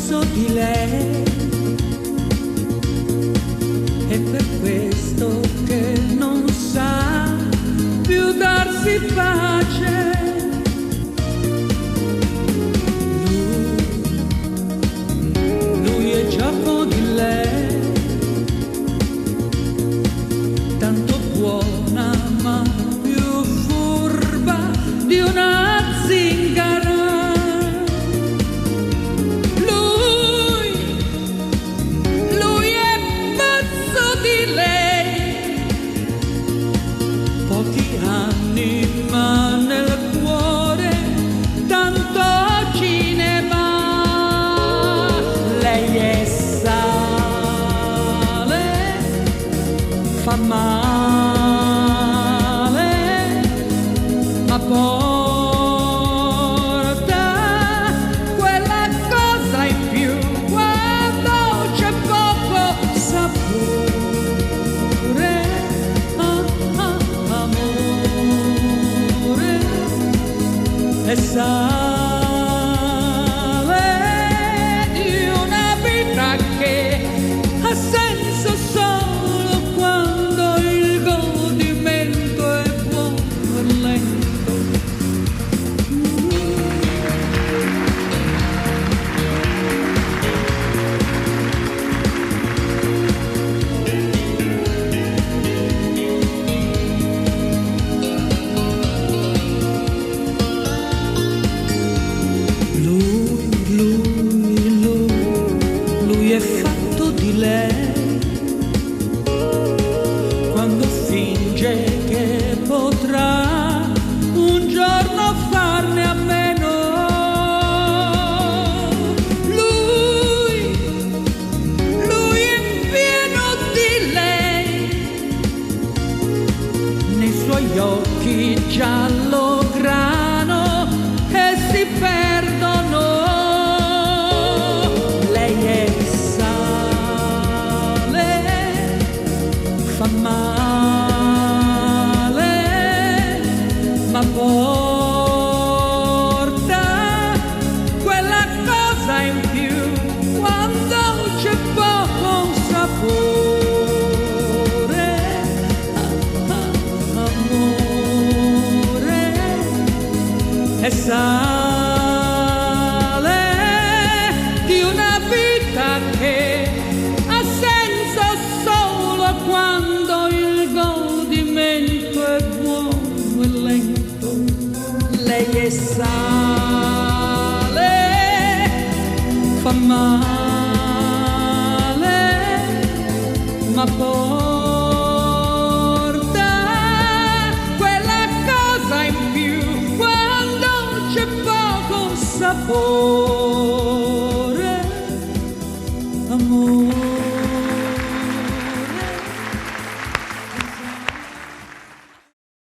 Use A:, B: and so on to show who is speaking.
A: pazzo di lei, è per questo che non sa più darsi pace. Lui è gioco di lei, tanto buona ma più furba di una zingara. Lui è pazzo di lei, pochi anni ma nel cuore tanto cinema. Lei è sale, fa male, ma porta quella cosa in più quando c'è poco sapore. Amore è sale di una vita che ha senso solo quando il godimento è buono e lento. Lui è fatto di lei, quando finge che potrà un giorno farne a meno. Lui è pieno di lei, nei suoi occhi giallo grano e si perdono. Lei è sale, fa male, ma porta quella cosa in più quando c'è poco sapore. Amore è sale di una vita che ha senso solo quando il godimento è buono e lento. Lei è sale, fa male, ma porta quella cosa in più quando c'è poco sapore.